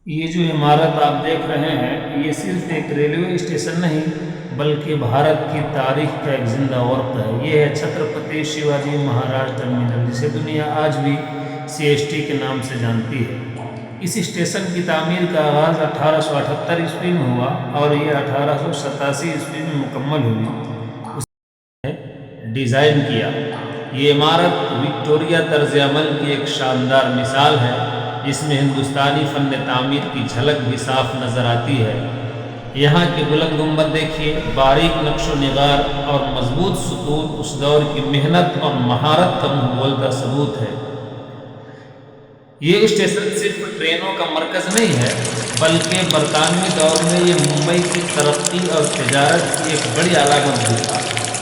یہ جو عمارت آپ دیکھ رہے ہیں یہ صرف ایک ریلوے اسٹیشن نہیں بلکہ بھارت کی تاریخ کا ایک زندہ ورق ہے۔ یہ ہے چھترپتی شیواجی مہاراج ٹرمینل، جسے دنیا آج بھی سی ایس ٹی کے نام سے جانتی ہے۔ اس اسٹیشن کی تعمیر کا آغاز 1878 عیسوی میں ہوا اور یہ 1887 عیسوی میں مکمل ہوئی۔ اس نے ڈیزائن کیا۔ یہ عمارت وکٹوریہ طرز عمل کی ایک شاندار مثال ہے، جس میں ہندوستانی فن تعمیر کی جھلک بھی صاف نظر آتی ہے۔ یہاں کی بلند گنبد دیکھیے، باریک نقش و نگار اور مضبوط ستون اس دور کی محنت اور مہارت کا منہ بولتا ثبوت ہے۔ یہ اسٹیشن صرف ٹرینوں کا مرکز نہیں ہے، بلکہ برطانوی دور میں یہ ممبئی کی ترقی اور تجارت کی ایک بڑی علامت بھی تھا۔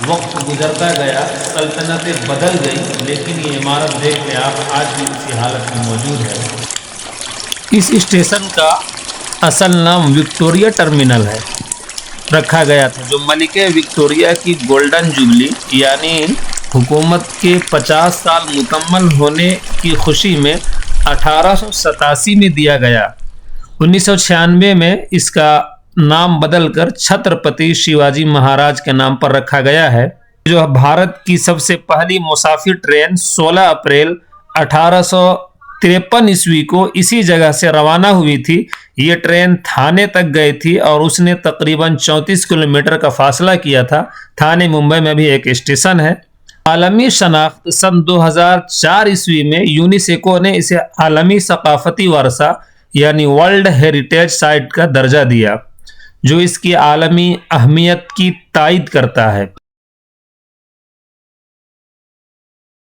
وقت گزرتا گیا، سلطنتیں بدل گئی، لیکن یہ عمارت دیکھ لیں آپ، آج بھی اسی حالت میں موجود ہے۔ اس اسٹیشن کا اصل نام وکٹوریہ ٹرمینل ہے رکھا گیا تھا، جو ملکہ وکٹوریہ کی گولڈن جوبلی یعنی حکومت کے 50 سال مکمل ہونے کی خوشی میں 1887 میں دیا گیا۔ 1996 میں اس کا نام بدل کر چھترپتی شیواجی مہاراج کے نام پر رکھا گیا ہے۔ جو بھارت کی سب سے پہلی مسافر ٹرین 16 اپریل 1853 عیسوی کو اسی جگہ سے روانہ ہوئی تھی۔ یہ ٹرین تھانے تک گئی تھی اور اس نے تقریباً 34 کلومیٹر کا فاصلہ کیا تھا۔ تھانے ممبئی میں بھی ایک اسٹیشن ہے۔ عالمی شناخت سن 2004 عیسوی میں یونیسیکو نے اسے عالمی ثقافتی ورثہ یعنی ورلڈ ہیریٹیج سائٹ کا درجہ دیا، جو اس کی عالمی اہمیت کی تائید کرتا ہے۔